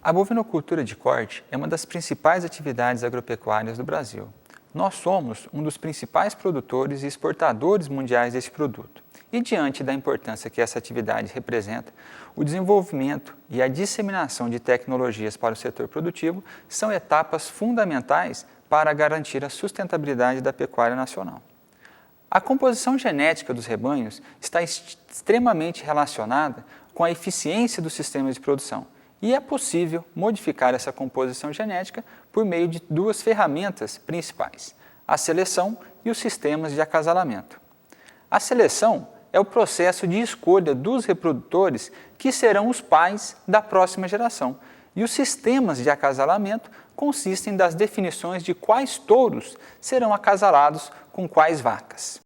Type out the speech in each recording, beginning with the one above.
A bovinocultura de corte é uma das principais atividades agropecuárias do Brasil. Nós somos um dos principais produtores e exportadores mundiais desse produto. E diante da importância que essa atividade representa, o desenvolvimento e a disseminação de tecnologias para o setor produtivo são etapas fundamentais para garantir a sustentabilidade da pecuária nacional. A composição genética dos rebanhos está extremamente relacionada com a eficiência dos sistemas de produção e é possível modificar essa composição genética por meio de duas ferramentas principais, a seleção e os sistemas de acasalamento. A seleção é o processo de escolha dos reprodutores que serão os pais da próxima geração, e os sistemas de acasalamento consistem das definições de quais touros serão acasalados com quais vacas.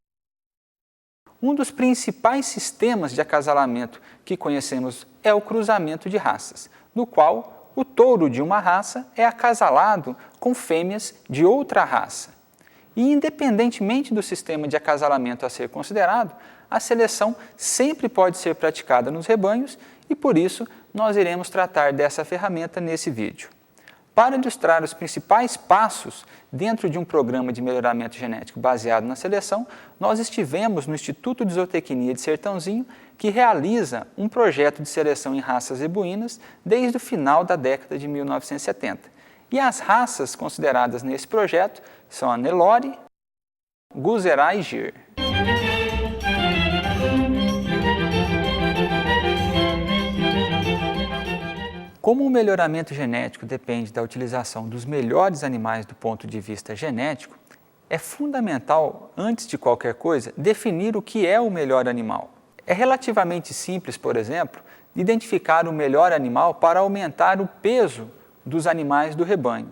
Um dos principais sistemas de acasalamento que conhecemos é o cruzamento de raças, no qual o touro de uma raça é acasalado com fêmeas de outra raça. E independentemente do sistema de acasalamento a ser considerado, a seleção sempre pode ser praticada nos rebanhos e por isso nós iremos tratar dessa ferramenta nesse vídeo. Para ilustrar os principais passos dentro de um programa de melhoramento genético baseado na seleção, nós estivemos no Instituto de Zootecnia de Sertãozinho, que realiza um projeto de seleção em raças zebuínas desde o final da década de 1970. E as raças consideradas nesse projeto são a Nelore, Guzerá e Gir. Como o melhoramento genético depende da utilização dos melhores animais do ponto de vista genético, é fundamental, antes de qualquer coisa, definir o que é o melhor animal. É relativamente simples, por exemplo, identificar o melhor animal para aumentar o peso dos animais do rebanho.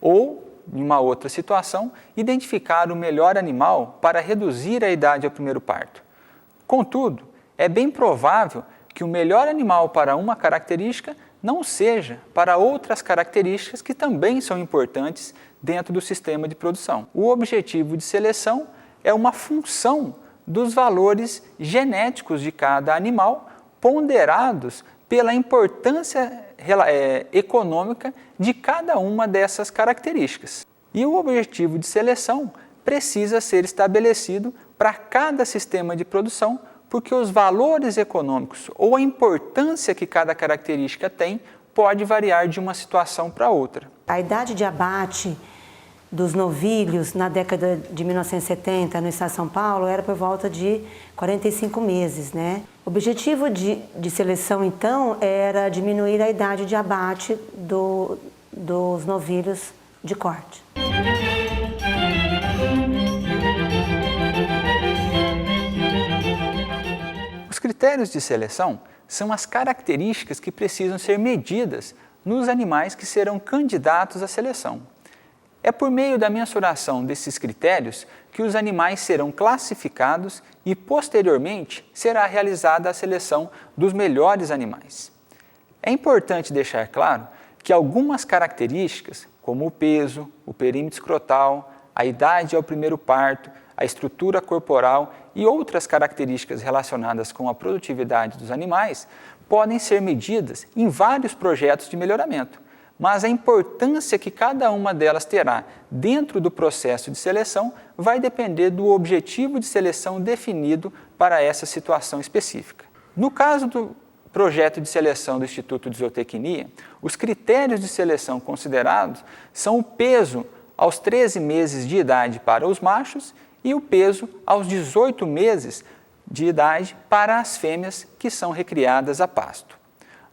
Ou, em uma outra situação, identificar o melhor animal para reduzir a idade ao primeiro parto. Contudo, é bem provável que o melhor animal para uma característica não seja para outras características que também são importantes dentro do sistema de produção. O objetivo de seleção é uma função dos valores genéticos de cada animal, ponderados pela importância econômica de cada uma dessas características. E o objetivo de seleção precisa ser estabelecido para cada sistema de produção, porque os valores econômicos ou a importância que cada característica tem pode variar de uma situação para outra. A idade de abate dos novilhos na década de 1970 no estado de São Paulo era por volta de 45 meses, né? O objetivo de seleção, então, era diminuir a idade de abate dos novilhos de corte. Os critérios de seleção são as características que precisam ser medidas nos animais que serão candidatos à seleção. É por meio da mensuração desses critérios que os animais serão classificados e, posteriormente, será realizada a seleção dos melhores animais. É importante deixar claro que algumas características, como o peso, o perímetro escrotal, a idade ao primeiro parto, a estrutura corporal e outras características relacionadas com a produtividade dos animais, podem ser medidas em vários projetos de melhoramento, mas a importância que cada uma delas terá dentro do processo de seleção vai depender do objetivo de seleção definido para essa situação específica. No caso do projeto de seleção do Instituto de Zootecnia, os critérios de seleção considerados são o peso aos 13 meses de idade para os machos e o peso aos 18 meses de idade para as fêmeas que são recriadas a pasto.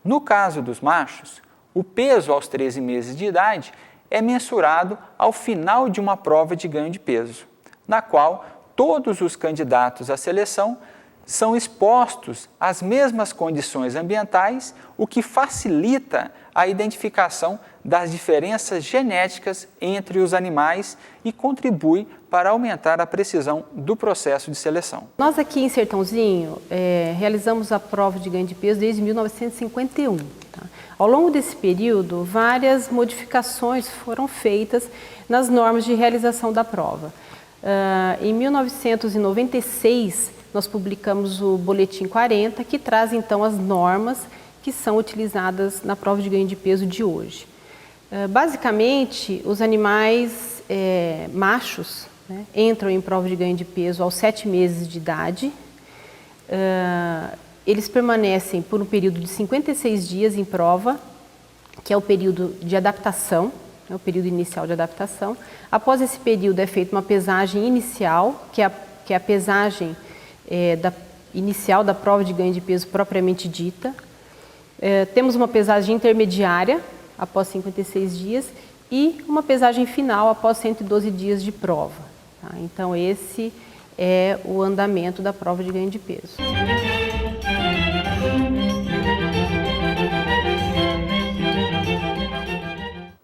No caso dos machos, o peso aos 13 meses de idade é mensurado ao final de uma prova de ganho de peso, na qual todos os candidatos à seleção são expostos às mesmas condições ambientais, o que facilita a identificação das diferenças genéticas entre os animais e contribui para aumentar a precisão do processo de seleção. Nós aqui em Sertãozinho realizamos a prova de ganho de peso desde 1951. Tá? Ao longo desse período, várias modificações foram feitas nas normas de realização da prova. Em 1996, nós publicamos o Boletim 40, que traz então as normas que são utilizadas na prova de ganho de peso de hoje. Basicamente, os animais machos, né, entram em prova de ganho de peso aos 7 meses de idade. Eles permanecem por um período de 56 dias em prova, que é o período de adaptação, é o período inicial de adaptação. Após esse período é feita uma pesagem inicial, que é a pesagem inicial da prova de ganho de peso propriamente dita. Temos uma pesagem intermediária, após 56 dias, e uma pesagem final após 112 dias de prova. Tá? Então, esse é o andamento da prova de ganho de peso.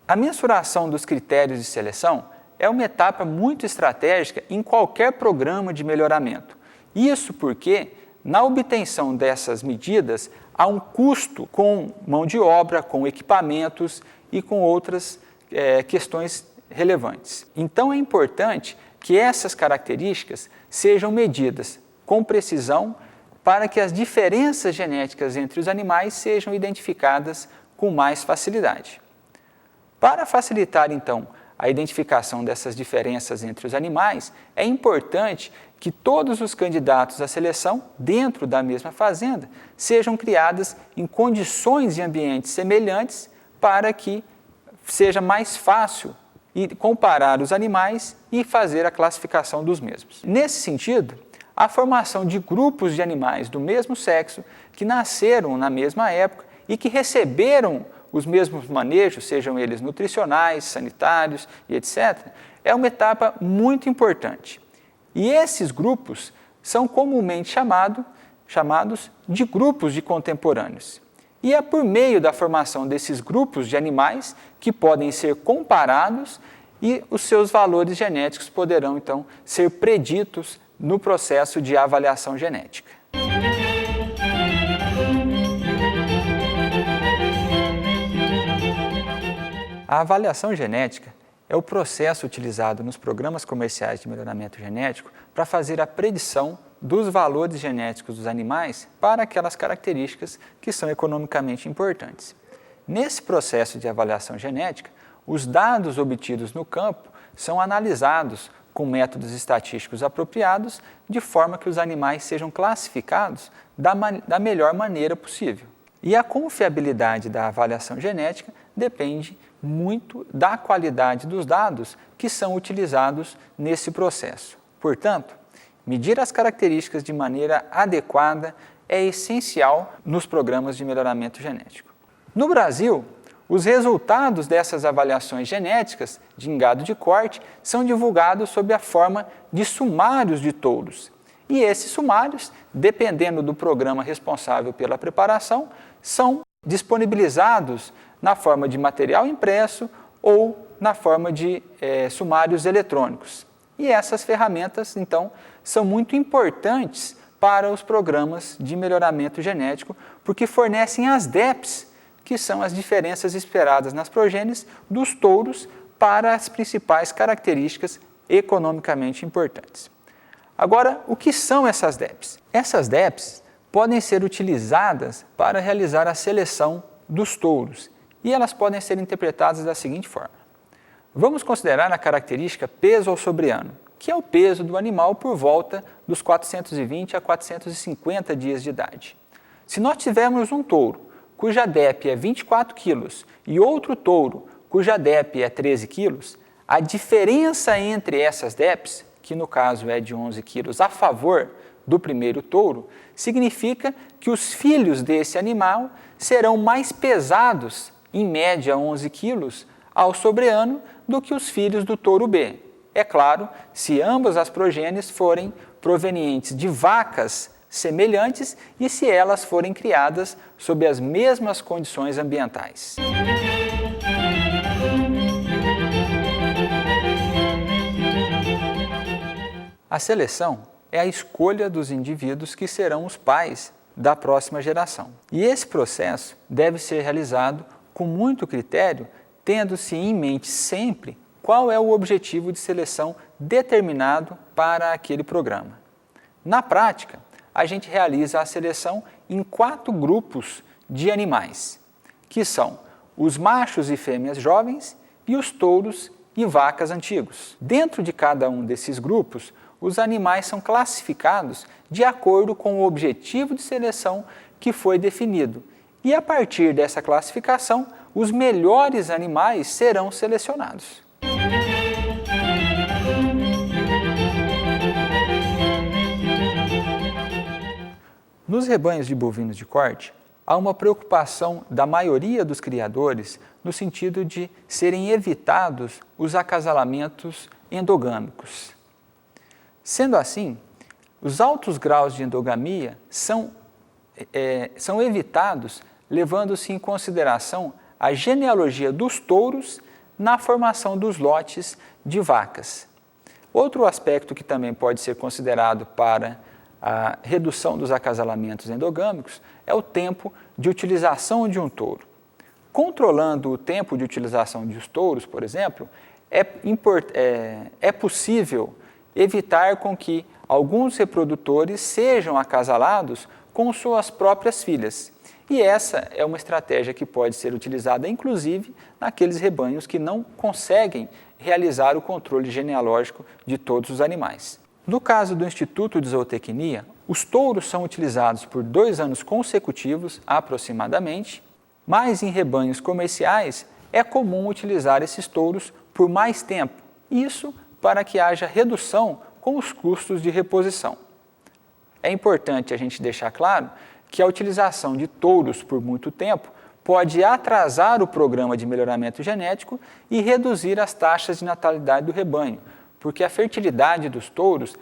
A mensuração dos critérios de seleção é uma etapa muito estratégica em qualquer programa de melhoramento. Isso porque, na obtenção dessas medidas, há um custo com mão de obra, com equipamentos e com outras questões relevantes. Então, é importante que essas características sejam medidas com precisão para que as diferenças genéticas entre os animais sejam identificadas com mais facilidade. Para facilitar, então, a identificação dessas diferenças entre os animais, é importante que todos os candidatos à seleção, dentro da mesma fazenda, sejam criados em condições e ambientes semelhantes para que seja mais fácil comparar os animais e fazer a classificação dos mesmos. Nesse sentido, a formação de grupos de animais do mesmo sexo que nasceram na mesma época e que receberam os mesmos manejos, sejam eles nutricionais, sanitários e etc., é uma etapa muito importante. E esses grupos são comumente chamados de grupos de contemporâneos. E é por meio da formação desses grupos de animais que podem ser comparados e os seus valores genéticos poderão, então, ser preditos no processo de avaliação genética. A avaliação genética é o processo utilizado nos programas comerciais de melhoramento genético para fazer a predição dos valores genéticos dos animais para aquelas características que são economicamente importantes. Nesse processo de avaliação genética, os dados obtidos no campo são analisados com métodos estatísticos apropriados, de forma que os animais sejam classificados da melhor maneira possível. E a confiabilidade da avaliação genética depende muito da qualidade dos dados que são utilizados nesse processo. Portanto, medir as características de maneira adequada é essencial nos programas de melhoramento genético. No Brasil, os resultados dessas avaliações genéticas de gado de corte são divulgados sob a forma de sumários de touros. E esses sumários, dependendo do programa responsável pela preparação, são disponibilizados na forma de material impresso ou na forma de sumários eletrônicos. E essas ferramentas, então, são muito importantes para os programas de melhoramento genético, porque fornecem as DEPs, que são as diferenças esperadas nas progênies dos touros para as principais características economicamente importantes. Agora, o que são essas DEPs? Essas DEPs podem ser utilizadas para realizar a seleção dos touros e elas podem ser interpretadas da seguinte forma. Vamos considerar a característica peso ao sobreano, que é o peso do animal por volta dos 420 a 450 dias de idade. Se nós tivermos um touro cuja DEP é 24 quilos e outro touro cuja DEP é 13 quilos, a diferença entre essas DEPs, que no caso é de 11 quilos a favor do primeiro touro, significa que os filhos desse animal serão mais pesados, em média 11 quilos, ao sobreano do que os filhos do touro B. É claro, se ambas as progênies forem provenientes de vacas semelhantes e se elas forem criadas sob as mesmas condições ambientais. A seleção é a escolha dos indivíduos que serão os pais da próxima geração. E esse processo deve ser realizado com muito critério, tendo-se em mente sempre qual é o objetivo de seleção determinado para aquele programa. Na prática, a gente realiza a seleção em 4 grupos de animais, que são os machos e fêmeas jovens e os touros e vacas antigos. Dentro de cada um desses grupos, os animais são classificados de acordo com o objetivo de seleção que foi definido. E a partir dessa classificação, os melhores animais serão selecionados. Nos rebanhos de bovinos de corte, há uma preocupação da maioria dos criadores no sentido de serem evitados os acasalamentos endogâmicos. Sendo assim, os altos graus de endogamia são evitados levando-se em consideração a genealogia dos touros na formação dos lotes de vacas. Outro aspecto que também pode ser considerado para a redução dos acasalamentos endogâmicos é o tempo de utilização de um touro. Controlando o tempo de utilização dos touros, por exemplo, é possível evitar com que alguns reprodutores sejam acasalados com suas próprias filhas. E essa é uma estratégia que pode ser utilizada, inclusive, naqueles rebanhos que não conseguem realizar o controle genealógico de todos os animais. No caso do Instituto de Zootecnia, os touros são utilizados por 2 anos consecutivos, aproximadamente, mas em rebanhos comerciais é comum utilizar esses touros por mais tempo, isso para que haja redução com os custos de reposição. É importante a gente deixar claro que a utilização de touros por muito tempo pode atrasar o programa de melhoramento genético e reduzir as taxas de natalidade do rebanho, porque a fertilidade dos touros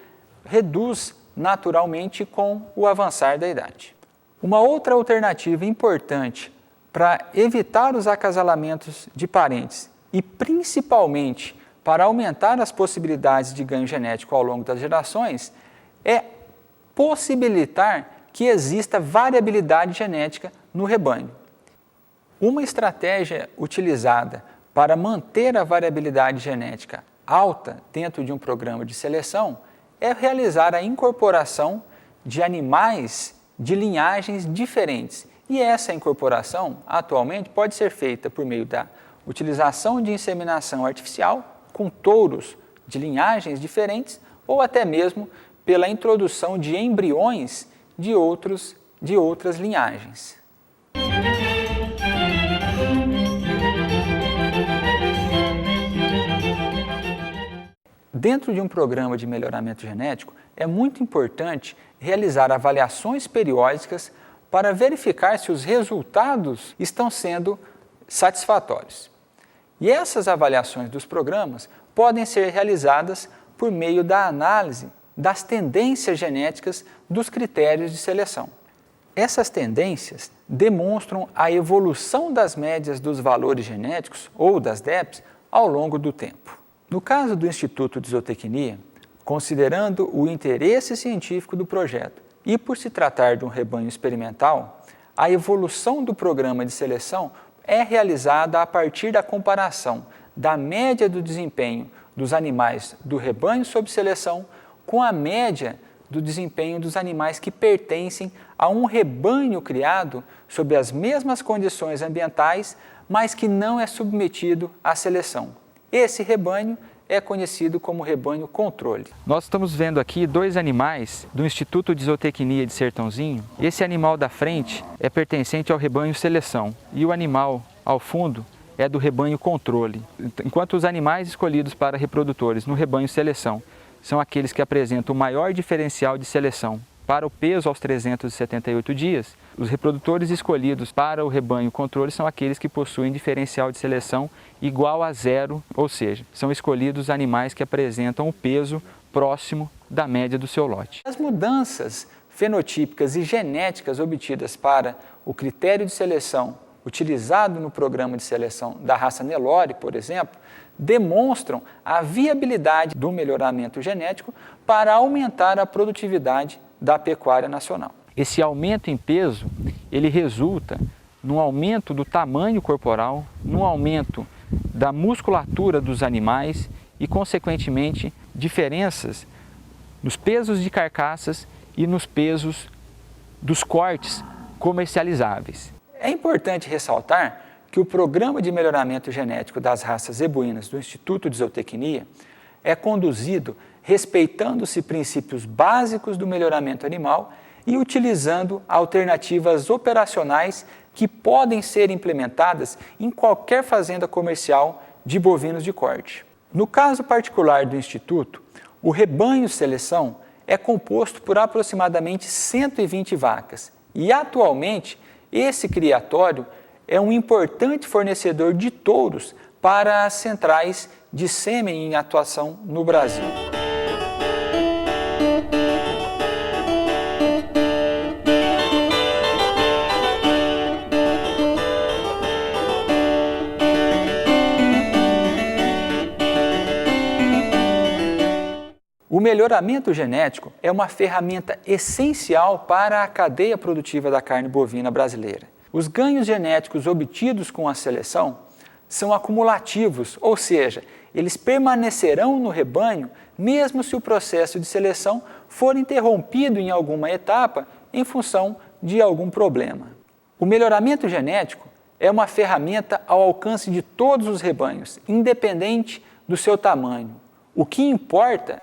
reduz naturalmente com o avançar da idade. Uma outra alternativa importante para evitar os acasalamentos de parentes e principalmente para aumentar as possibilidades de ganho genético ao longo das gerações é possibilitar que exista variabilidade genética no rebanho. Uma estratégia utilizada para manter a variabilidade genética alta dentro de um programa de seleção é realizar a incorporação de animais de linhagens diferentes. E essa incorporação, atualmente, pode ser feita por meio da utilização de inseminação artificial com touros de linhagens diferentes ou até mesmo pela introdução de embriões de outras linhagens. Dentro de um programa de melhoramento genético, é muito importante realizar avaliações periódicas para verificar se os resultados estão sendo satisfatórios. E essas avaliações dos programas podem ser realizadas por meio da análise das tendências genéticas dos critérios de seleção. Essas tendências demonstram a evolução das médias dos valores genéticos, ou das DEPs, ao longo do tempo. No caso do Instituto de Zootecnia, considerando o interesse científico do projeto e por se tratar de um rebanho experimental, a evolução do programa de seleção é realizada a partir da comparação da média do desempenho dos animais do rebanho sob seleção com a média do desempenho dos animais que pertencem a um rebanho criado sob as mesmas condições ambientais, mas que não é submetido à seleção. Esse rebanho é conhecido como rebanho controle. Nós estamos vendo aqui 2 animais do Instituto de Zootecnia de Sertãozinho. Esse animal da frente é pertencente ao rebanho seleção e o animal ao fundo é do rebanho controle. Enquanto os animais escolhidos para reprodutores no rebanho seleção são aqueles que apresentam o maior diferencial de seleção para o peso aos 378 dias, os reprodutores escolhidos para o rebanho controle são aqueles que possuem diferencial de seleção igual a 0, ou seja, são escolhidos animais que apresentam o peso próximo da média do seu lote. As mudanças fenotípicas e genéticas obtidas para o critério de seleção utilizado no programa de seleção da raça Nelore, por exemplo, demonstram a viabilidade do melhoramento genético para aumentar a produtividade da pecuária nacional. Esse aumento em peso, ele resulta num aumento do tamanho corporal, num aumento da musculatura dos animais e, consequentemente, diferenças nos pesos de carcaças e nos pesos dos cortes comercializáveis. É importante ressaltar que o Programa de Melhoramento Genético das Raças Zebuínas do Instituto de Zootecnia é conduzido respeitando-se princípios básicos do melhoramento animal e utilizando alternativas operacionais que podem ser implementadas em qualquer fazenda comercial de bovinos de corte. No caso particular do Instituto, o rebanho seleção é composto por aproximadamente 120 vacas e, atualmente, esse criatório é um importante fornecedor de touros para as centrais de sêmen em atuação no Brasil. O melhoramento genético é uma ferramenta essencial para a cadeia produtiva da carne bovina brasileira. Os ganhos genéticos obtidos com a seleção são acumulativos, ou seja, eles permanecerão no rebanho mesmo se o processo de seleção for interrompido em alguma etapa em função de algum problema. O melhoramento genético é uma ferramenta ao alcance de todos os rebanhos, independente do seu tamanho. O que importa